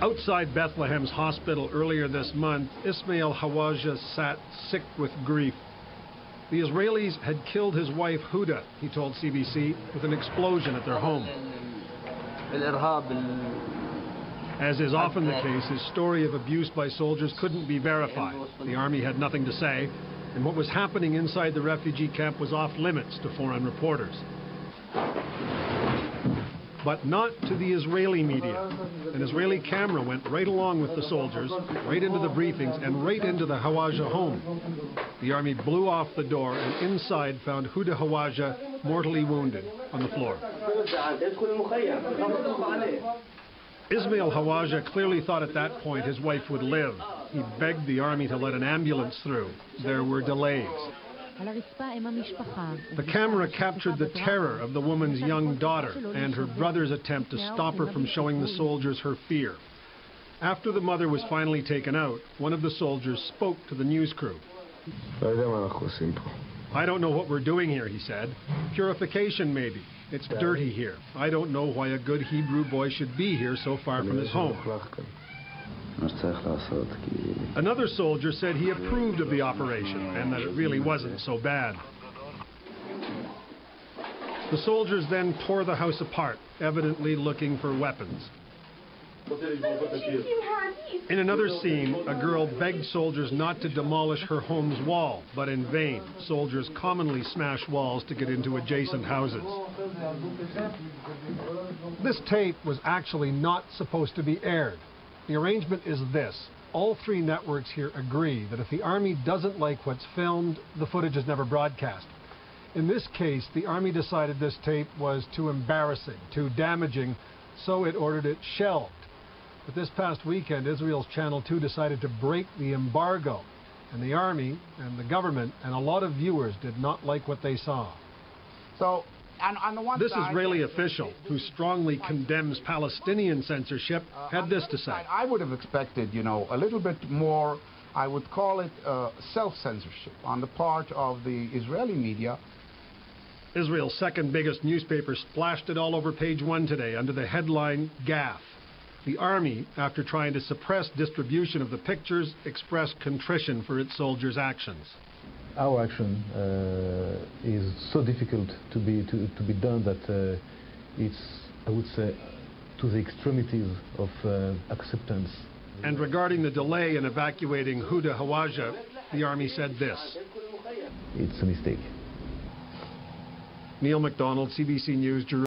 Outside Bethlehem's hospital earlier this month, Ismail Hawaja sat sick with grief. The Israelis had killed his wife Huda, he told CBC, with an explosion at their home. As is often the case, his story of abuse by soldiers couldn't be verified. The army had nothing to say, and what was happening inside the refugee camp was off limits to foreign reporters. But not to the Israeli media. An Israeli camera went right along with the soldiers, right into the briefings, and right into the Hawaja home. The army blew off the door, and inside found Huda Hawaja mortally wounded on the floor. Ismail Hawaja clearly thought at that point his wife would live. He begged the army to let an ambulance through. There were delays. The camera captured the terror of the woman's young daughter and her brother's attempt to stop her from showing the soldiers her fear. After the mother was finally taken out, one of the soldiers spoke to the news crew. "I don't know what we're doing here," he said. "Purification, maybe. It's dirty here. I don't know why a good Hebrew boy should be here so far from his home." Another soldier said he approved of the operation and that it really wasn't so bad. The soldiers then tore the house apart, evidently looking for weapons. In another scene, a girl begged soldiers not to demolish her home's wall, but in vain. Soldiers commonly smash walls to get into adjacent houses. This tape was actually not supposed to be aired. The arrangement is this. All three networks here agree that if the army doesn't like what's filmed, the footage is never broadcast. In this case, the army decided this tape was too embarrassing, too damaging, so it ordered it shelved. But this past weekend, Israel's Channel 2 decided to break the embargo, and the army and the government and a lot of viewers did not like what they saw. So, this Israeli official, who strongly condemns Palestinian censorship, had this to say. I would have expected, a little bit more, I would call it self-censorship on the part of the Israeli media. Israel's second biggest newspaper splashed it all over page 1 today under the headline, "Gaffe." The army, after trying to suppress distribution of the pictures, expressed contrition for its soldiers' actions. Our action is so difficult to be done that it's, I would say, to the extremities of acceptance. And regarding the delay in evacuating Huda Hawaja, the army said this. It's a mistake. Neil MacDonald, CBC News, Jerusalem.